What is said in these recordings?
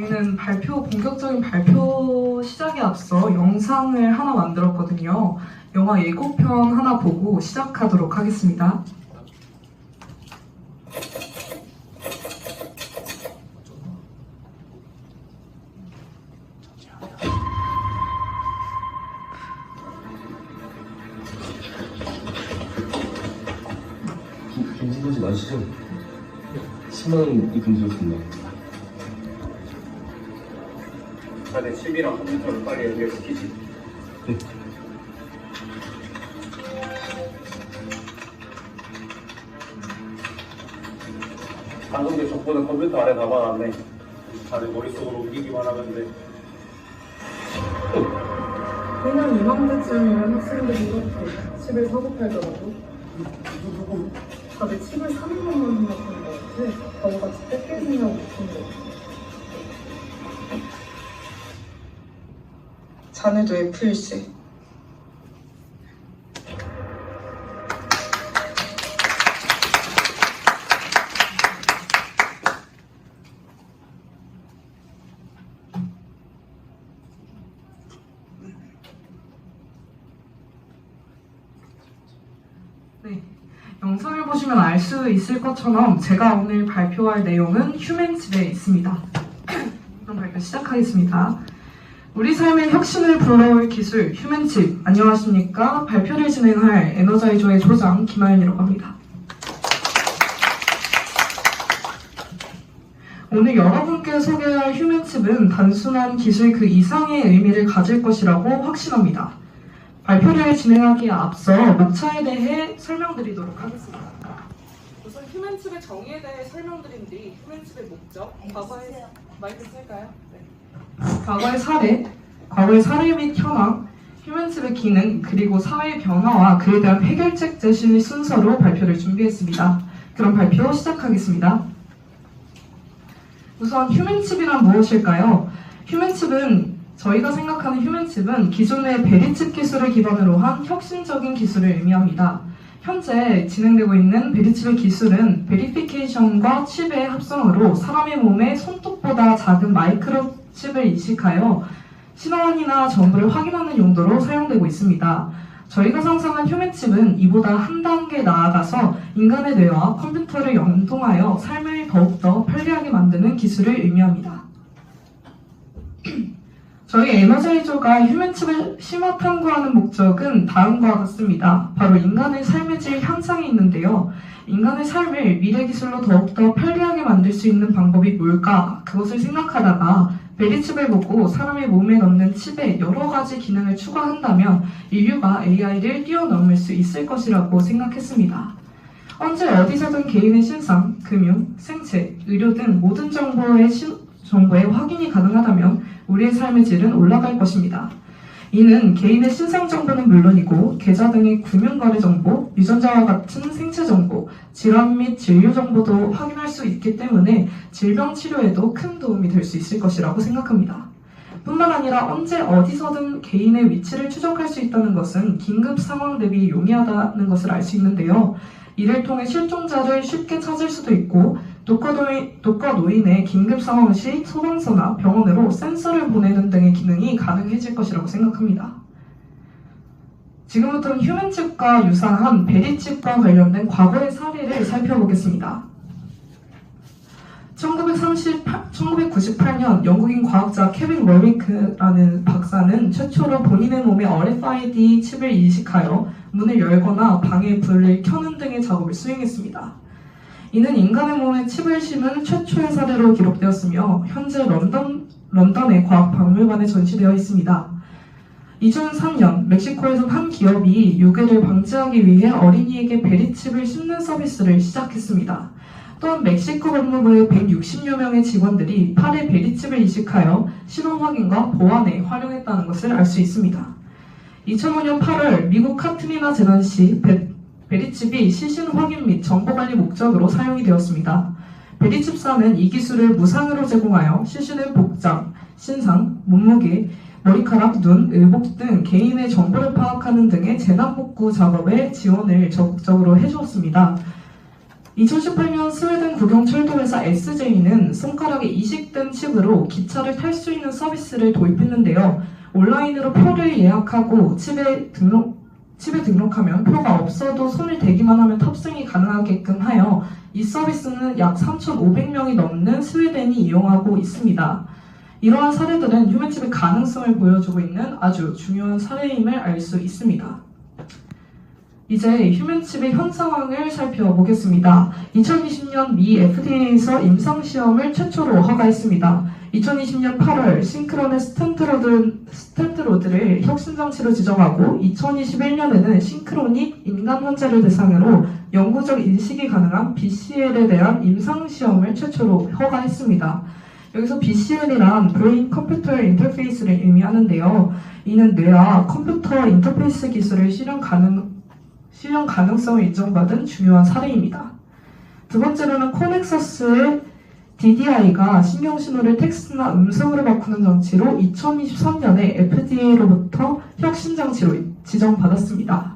저희는 본격적인 발표 시작에 앞서 영상을 하나 만들었거든요. 영화 예고편 하나 보고 시작하도록 하겠습니다. 김진호씨 맞으시죠? 10만 입금 드렸습니다. 내 칩이랑 컴퓨터를 빨리 연결시키지. 네. 방금 내 족보는 컴퓨터 안에 담아놨네. 다들 머릿속으로 옮기기만 하면 돼. 매년 이맘때쯤이면 학생들이 이렇게 칩을 사고 팔더라고. 다들 칩을 사는 것만 생각하는 것 같아. 바보같이 뺏길 생각 못한대. 자네도 F일세. 네, 영상을 보시면 알 수 있을 것처럼 제가 오늘 발표할 내용은 휴맨칩에 있습니다. 그럼 발표 시작하겠습니다. 우리 삶의 혁신을 불러올 기술 휴맨칩. 안녕하십니까? 발표를 진행할 에너자이저의 조장 김하연이라고 합니다. 오늘 여러분께 소개할 휴맨칩은 단순한 기술 그 이상의 의미를 가질 것이라고 확신합니다. 발표를 진행하기에 앞서 목차에 대해 설명드리도록 하겠습니다. 우선 휴맨칩의 정의에 대해 설명드린 뒤 휴맨칩의 목적, 과거의 마이크 쓸까요? 네. 과거의 사례 및 현황, 휴맨칩의 기능, 그리고 사회의 변화와 그에 대한 해결책 제시의 순서로 발표를 준비했습니다. 그럼 발표 시작하겠습니다. 우선 휴맨칩이란 무엇일까요? 저희가 생각하는 휴맨칩은 기존의 베리칩 기술을 기반으로 한 혁신적인 기술을 의미합니다. 현재 진행되고 있는 베리칩의 기술은 베리피케이션과 칩의 합성으로 사람의 몸에 손톱보다 작은 마이크로칩을 이식하여 신원이나 정보를 확인하는 용도로 사용되고 있습니다. 저희가 상상한 휴맨칩은 이보다 한 단계 나아가서 인간의 뇌와 컴퓨터를 연동하여 삶을 더욱더 편리하게 만드는 기술을 의미합니다. 저희 에너자이저가 휴맨칩을 심화 탐구하는 목적은 다음과 같습니다. 바로 인간의 삶의 질 향상에 있는데요. 인간의 삶을 미래 기술로 더욱더 편리하게 만들 수 있는 방법이 뭘까? 그것을 생각하다가 베리칩을 보고 사람의 몸에 넣는 칩에 여러 가지 기능을 추가한다면 인류가 AI를 뛰어넘을 수 있을 것이라고 생각했습니다. 언제 어디서든 개인의 신상, 금융, 생체, 의료 등 모든 정보의 확인이 가능하다면 우리의 삶의 질은 올라갈 것입니다. 이는 개인의 신상 정보는 물론이고 계좌 등의 금융거래 정보, 유전자와 같은 생체 정보, 질환 및 진료 정보도 확인할 수 있기 때문에 질병 치료에도 큰 도움이 될 수 있을 것이라고 생각합니다. 뿐만 아니라 언제 어디서든 개인의 위치를 추적할 수 있다는 것은 긴급 상황 대비 용이하다는 것을 알 수 있는데요. 이를 통해 실종자를 쉽게 찾을 수도 있고 독거 노인의 긴급 상황 시 소방서나 병원으로 센서를 보내는 등의 기능이 가능해질 것이라고 생각합니다. 지금부터는 휴맨칩과 유사한 베리칩과 관련된 과거의 사례를 살펴보겠습니다. 1998년 영국인 과학자 케빈 월위크라는 박사는 최초로 본인의 몸에 RFID 칩을 이식하여 문을 열거나 방의 불을 켜는 등의 작업을 수행했습니다. 이는 인간의 몸에 칩을 심은 최초의 사례로 기록되었으며 현재 런던의 과학박물관에 전시되어 있습니다. 2003년 멕시코에선 한 기업이 유괴를 방지하기 위해 어린이에게 베리칩을 심는 서비스를 시작했습니다. 또한 멕시코 법무부의 160여 명의 직원들이 팔에 베리칩을 이식하여 신원 확인과 보안에 활용했다는 것을 알 수 있습니다. 2005년 8월 미국 카트리나 재난시 베리칩이 시신 확인 및 정보관리 목적으로 사용이 되었습니다. 베리칩사는 이 기술을 무상으로 제공하여 시신의 복장, 신상, 몸무게, 머리카락, 눈, 의복 등 개인의 정보를 파악하는 등의 재난복구 작업에 지원을 적극적으로 해주었습니다. 2018년 스웨덴 국영철도회사 SJ는 손가락에 이식된 칩으로 기차를 탈 수 있는 서비스를 도입했는데요. 온라인으로 표를 예약하고 칩에 등록하면 표가 없어도 손을 대기만 하면 탑승이 가능하게끔 하여 이 서비스는 약 3,500명이 넘는 스웨덴이 이용하고 있습니다. 이러한 사례들은 휴men칩의 가능성을 보여주고 있는 아주 중요한 사례임을 알 수 있습니다. 이제 휴men칩의 현 상황을 살펴보겠습니다. 2020년 미 FDA에서 임상시험을 최초로 허가했습니다. 2020년 8월 싱크론의 스탠트로드를 혁신장치로 지정하고 2021년에는 싱크론이 인간 환자를 대상으로 영구적 인식이 가능한 BCL에 대한 임상시험을 최초로 허가했습니다. 여기서 BCL이란 브레인 컴퓨터 인터페이스를 의미하는데요. 이는 뇌와 컴퓨터 인터페이스 기술을 실현 가능성을 인정받은 중요한 사례입니다. 두 번째로는 코넥서스의 DDI가 신경신호를 텍스트나 음성으로 바꾸는 장치로 2023년에 FDA로부터 혁신장치로 지정받았습니다.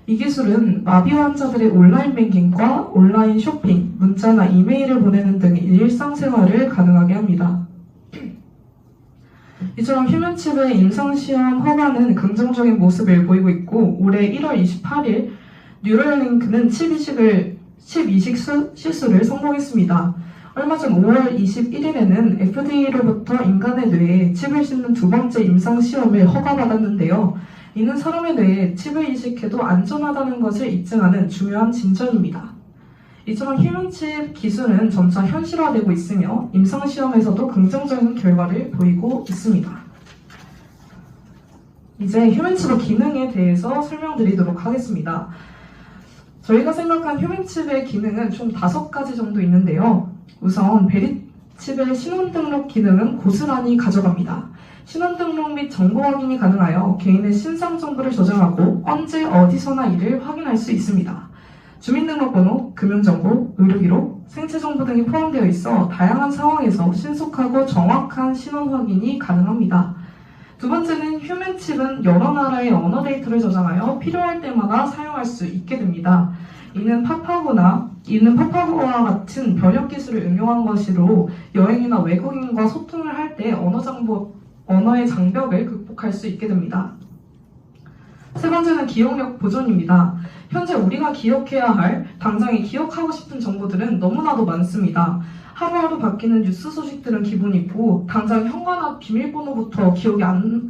이 기술은 마비 환자들의 온라인 뱅킹과 온라인 쇼핑, 문자나 이메일을 보내는 등의 일상생활을 가능하게 합니다. 이처럼 휴men칩의 임상시험 허가는 긍정적인 모습을 보이고 있고 올해 1월 28일 뉴럴링크는 칩 이식 시술을 성공했습니다. 얼마 전 5월 21일에는 FDA로부터 인간의 뇌에 칩을 싣는 두 번째 임상시험을 허가받았는데요. 이는 사람의 뇌에 칩을 이식해도 안전하다는 것을 입증하는 중요한 진전입니다. 이처럼 휴men칩 기술은 점차 현실화되고 있으며 임상시험에서도 긍정적인 결과를 보이고 있습니다. 이제 휴men칩의 기능에 대해서 설명드리도록 하겠습니다. 저희가 생각한 휴men칩의 기능은 총 5가지 정도 있는데요. 우선 베리칩의 신원 등록 기능은 고스란히 가져갑니다. 신원 등록 및 정보 확인이 가능하여 개인의 신상 정보를 저장하고 언제 어디서나 이를 확인할 수 있습니다. 주민등록번호, 금융정보, 의료기록, 생체정보 등이 포함되어 있어 다양한 상황에서 신속하고 정확한 신원 확인이 가능합니다. 두 번째는 휴men칩은 여러 나라의 언어 데이터를 저장하여 필요할 때마다 사용할 수 있게 됩니다. 이는 파파고와 같은 번역 기술을 응용한 것으로 여행이나 외국인과 소통을 할 때 언어의 장벽을 극복할 수 있게 됩니다. 세 번째는 기억력 보존입니다. 현재 우리가 기억해야 할, 당장에 기억하고 싶은 정보들은 너무나도 많습니다. 하루하루 바뀌는 뉴스 소식들은 기본이고 당장 현관앞 비밀번호부터 기억이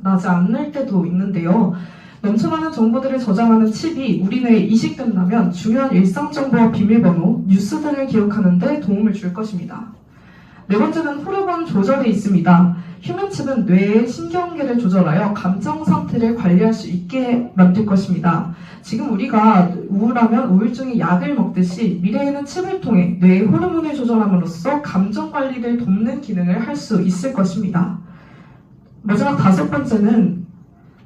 나지 않을 때도 있는데요. 넘쳐나는 정보들을 저장하는 칩이 우리 뇌에 이식된다면 중요한 일상 정보와 비밀번호, 뉴스 등을 기억하는 데 도움을 줄 것입니다. 네 번째는 호르몬 조절이 있습니다. 휴men칩은 뇌의 신경계를 조절하여 감정 상태를 관리할 수 있게 만들 것입니다. 지금 우리가 우울하면 우울증의 약을 먹듯이 미래에는 칩을 통해 뇌의 호르몬을 조절함으로써 감정 관리를 돕는 기능을 할 수 있을 것입니다. 마지막 5번째는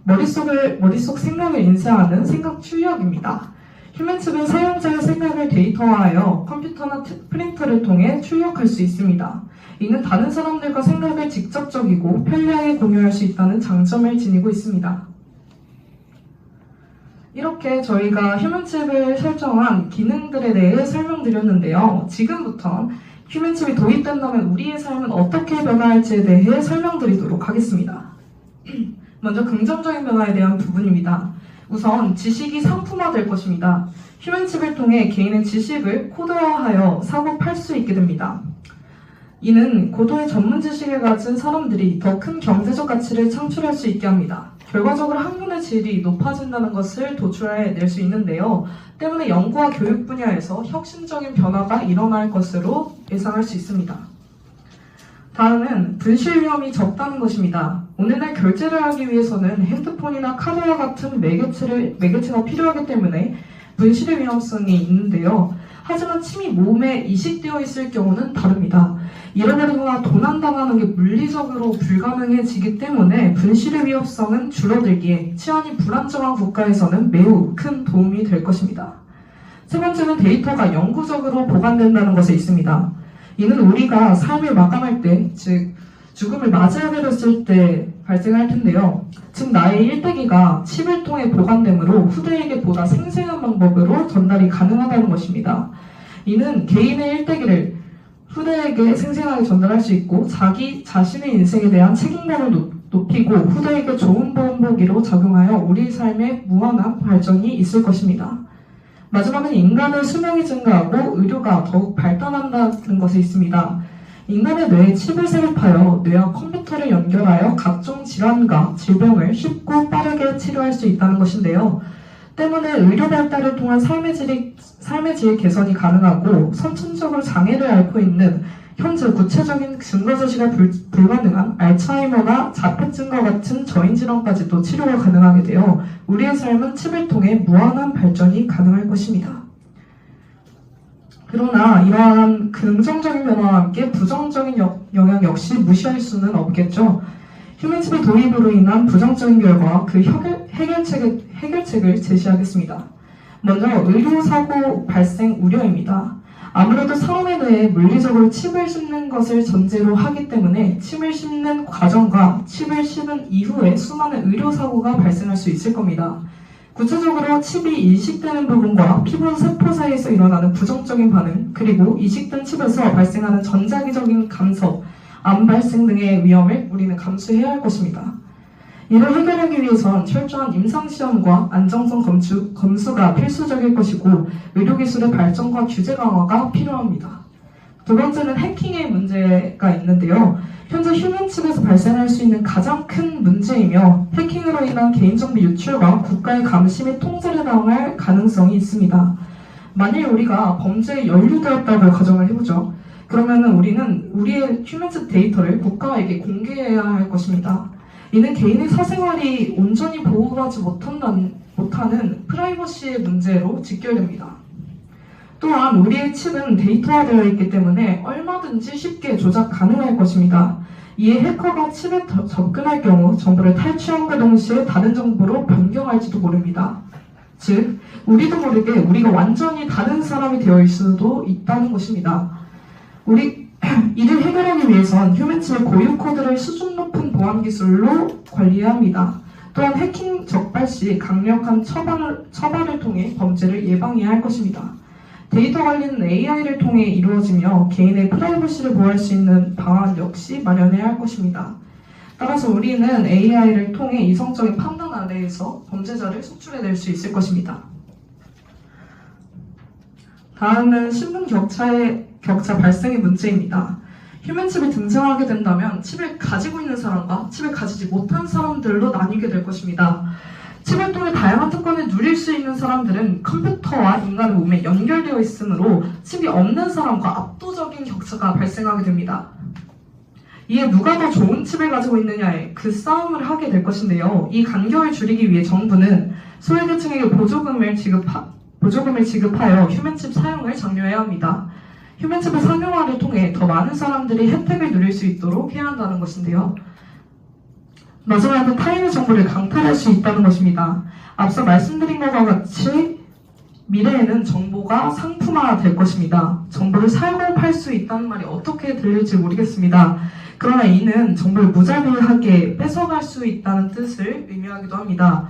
머릿속 생각을 인쇄하는 생각 출력입니다. 휴men칩은 사용자의 생각을 데이터화하여 컴퓨터나 프린터를 통해 출력할 수 있습니다. 이는 다른 사람들과 생각을 직접적이고 편리하게 공유할 수 있다는 장점을 지니고 있습니다. 이렇게 저희가 휴men칩을 설정한 기능들에 대해 설명드렸는데요. 지금부터 휴men칩이 도입된다면 우리의 삶은 어떻게 변화할지에 대해 설명드리도록 하겠습니다. 먼저 긍정적인 변화에 대한 부분입니다. 우선 지식이 상품화될 것입니다. 휴men칩을 통해 개인의 지식을 코드화하여 사고 팔 수 있게 됩니다. 이는 고도의 전문 지식을 가진 사람들이 더 큰 경제적 가치를 창출할 수 있게 합니다. 결과적으로 학문의 질이 높아진다는 것을 도출해낼 수 있는데요. 때문에 연구와 교육 분야에서 혁신적인 변화가 일어날 것으로 예상할 수 있습니다. 다음은 분실 위험이 적다는 것입니다. 오늘날 결제를 하기 위해서는 핸드폰이나 카드와 같은 매개체가 필요하기 때문에 분실의 위험성이 있는데요. 하지만 침이 몸에 이식되어 있을 경우는 다릅니다. 잃어버리거나 도난당하는 게 물리적으로 불가능해지기 때문에 분실의 위험성은 줄어들기에 치안이 불안정한 국가에서는 매우 큰 도움이 될 것입니다. 세 번째는 데이터가 영구적으로 보관된다는 것에 있습니다. 이는 우리가 삶을 마감할 때, 즉 죽음을 맞이하게 됐을 때 발생할 텐데요. 즉 나의 일대기가 칩을 통해 보관되므로 후대에게 보다 생생한 방법으로 전달이 가능하다는 것입니다. 이는 개인의 일대기를 후대에게 생생하게 전달할 수 있고 자기 자신의 인생에 대한 책임감을 높이고 후대에게 좋은 본보기로 작용하여 우리 삶에 무한한 발전이 있을 것입니다. 마지막은 인간의 수명이 증가하고 의료가 더욱 발달한다는 것이 있습니다. 인간의 뇌에 칩을 삽입하여 뇌와 컴퓨터를 연결하여 각종 질환과 질병을 쉽고 빠르게 치료할 수 있다는 것인데요. 때문에 의료 발달을 통한 삶의 질 개선이 가능하고 선천적으로 장애를 앓고 있는 현재 구체적인 증거 제시가 불가능한 알츠하이머나 자폐증과 같은 저인 질환까지도 치료가 가능하게 되어 우리의 삶은 칩을 통해 무한한 발전이 가능할 것입니다. 그러나 이러한 긍정적인 변화와 함께 부정적인 영향 역시 무시할 수는 없겠죠. 휴men칩의 도입으로 인한 부정적인 결과와 그 해결책을 제시하겠습니다. 먼저 의료사고 발생 우려입니다. 아무래도 사람의 뇌에 물리적으로 칩을 심는 것을 전제로 하기 때문에 칩을 심는 과정과 칩을 심은 이후에 수많은 의료사고가 발생할 수 있을 겁니다. 구체적으로 칩이 이식되는 부분과 피부 세포 사이에서 일어나는 부정적인 반응, 그리고 이식된 칩에서 발생하는 전자기적인 간섭, 암 발생 등의 위험을 우리는 감수해야 할 것입니다. 이를 해결하기 위해선 철저한 임상시험과 안정성 검수가 필수적일 것이고 의료기술의 발전과 규제 강화가 필요합니다. 두 번째는 해킹의 문제가 있는데요. 현재 휴men칩에서 발생할 수 있는 가장 큰 문제이며 해킹으로 인한 개인정보 유출과 국가의 감시 및 통제를 당할 가능성이 있습니다. 만일 우리가 범죄에 연루되었다고 가정을 해보죠. 그러면 우리는 우리의 휴men칩 데이터를 국가에게 공개해야 할 것입니다. 이는 개인의 사생활이 온전히 보호하지 못하는 프라이버시의 문제로 직결됩니다. 또한 우리의 칩은 데이터화되어 있기 때문에 얼마든지 쉽게 조작 가능할 것입니다. 이에 해커가 칩에 접근할 경우 정보를 탈취함과 동시에 다른 정보로 변경할지도 모릅니다. 즉, 우리도 모르게 우리가 완전히 다른 사람이 되어 있을 수도 있다는 것입니다. 이를 해결하기 위해선 휴men칩의 고유 코드를 수준 높은 보안 기술로 관리해야 합니다. 또한 해킹 적발 시 강력한 처벌을 통해 범죄를 예방해야 할 것입니다. 데이터 관리는 AI를 통해 이루어지며 개인의 프라이버시를 보호할 수 있는 방안 역시 마련해야 할 것입니다. 따라서 우리는 AI를 통해 이성적인 판단 아래에서 범죄자를 속출해낼 수 있을 것입니다. 다음은 신분 격차 발생의 문제입니다. 휴men칩이 등장하게 된다면 칩을 가지고 있는 사람과 칩을 가지지 못한 사람들로 나뉘게 될 것입니다. 칩을 통해 다양한 특권을 누릴 수 있는 사람들은 컴퓨터와 인간의 몸에 연결되어 있으므로 칩이 없는 사람과 압도적인 격차가 발생하게 됩니다. 이에 누가 더 좋은 칩을 가지고 있느냐에 그 싸움을 하게 될 것인데요. 이 간격을 줄이기 위해 정부는 소외계층에게 보조금을 지급하여 휴men칩 사용을 장려해야 합니다. 휴men칩의 상용화를 통해 더 많은 사람들이 혜택을 누릴 수 있도록 해야 한다는 것인데요. 마지막으로 타인의 정보를 강탈할 수 있다는 것입니다. 앞서 말씀드린 것과 같이 미래에는 정보가 상품화 될 것입니다. 정보를 사고 팔 수 있다는 말이 어떻게 들릴지 모르겠습니다. 그러나 이는 정보를 무자비하게 뺏어갈 수 있다는 뜻을 의미하기도 합니다.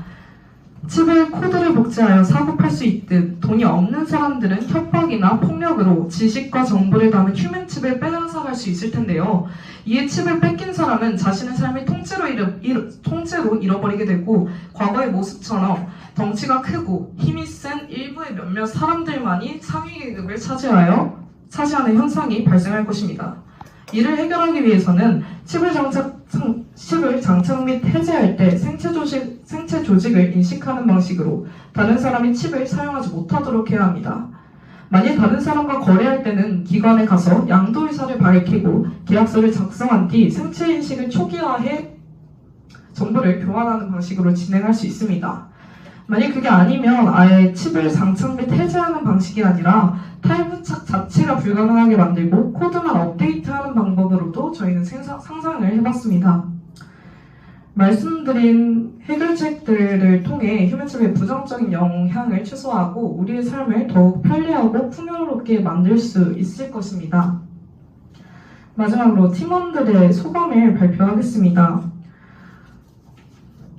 칩을 코드를 복제하여 사고 팔 수 있듯 돈이 없는 사람들은 협박이나 폭력으로 지식과 정보를 담은 휴men칩을 빼앗아갈 수 있을 텐데요. 이에 칩을 뺏긴 사람은 자신의 삶을 통째로 잃어버리게 되고 과거의 모습처럼 덩치가 크고 힘이 센 일부의 몇몇 사람들만이 상위 계급을 차지하는 현상이 발생할 것입니다. 이를 해결하기 위해서는 칩을 장착 및 해제할 때 생체 조직을 인식하는 방식으로 다른 사람이 칩을 사용하지 못하도록 해야 합니다. 만일 다른 사람과 거래할 때는 기관에 가서 양도 의사를 밝히고 계약서를 작성한 뒤 생체 인식을 초기화해 정보를 교환하는 방식으로 진행할 수 있습니다. 만약 그게 아니면 아예 칩을 장착 및 해제하는 방식이 아니라 탈부착 자체가 불가능하게 만들고 코드만 업데이트하는 방법으로도 저희는 상상을 해봤습니다. 말씀드린 해결책들을 통해 휴men칩의 부정적인 영향을 최소화하고 우리의 삶을 더욱 편리하고 풍요롭게 만들 수 있을 것입니다. 마지막으로 팀원들의 소감을 발표하겠습니다.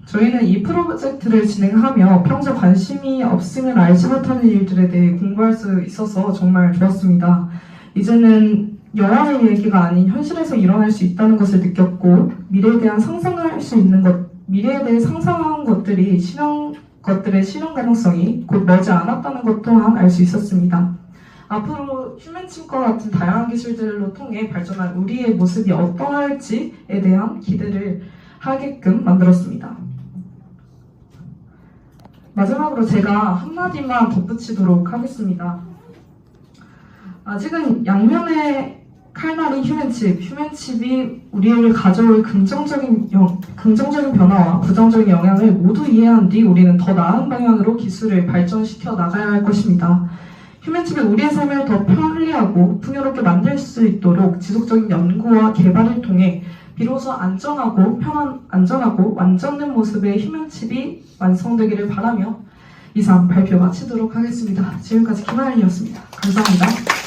저희는 이 프로젝트를 진행하며 평소 관심이 없으면 알지 못하는 일들에 대해 공부할 수 있어서 정말 좋았습니다. 이제는 영화의 얘기가 아닌 현실에서 일어날 수 있다는 것을 느꼈고 미래에 대한 상상할 수 있는 미래에 대해 상상한 것들의 실현 가능성이 곧 멀지 않았다는 것 또한 알 수 있었습니다. 앞으로 휴men칩과 같은 다양한 기술들로 통해 발전한 우리의 모습이 어떠할지에 대한 기대를 하게끔 만들었습니다. 마지막으로 제가 한마디만 덧붙이도록 하겠습니다. 아직은 양면의 칼날인 휴men칩이 우리를 가져올 긍정적인 변화와 부정적인 영향을 모두 이해한 뒤 우리는 더 나은 방향으로 기술을 발전시켜 나가야 할 것입니다. 휴men칩이 우리의 삶을 더 편리하고 풍요롭게 만들 수 있도록 지속적인 연구와 개발을 통해 비로소 안전하고 완전된 모습의 휴men칩이 완성되기를 바라며 이상 발표 마치도록 하겠습니다. 지금까지 김하연이었습니다. 감사합니다.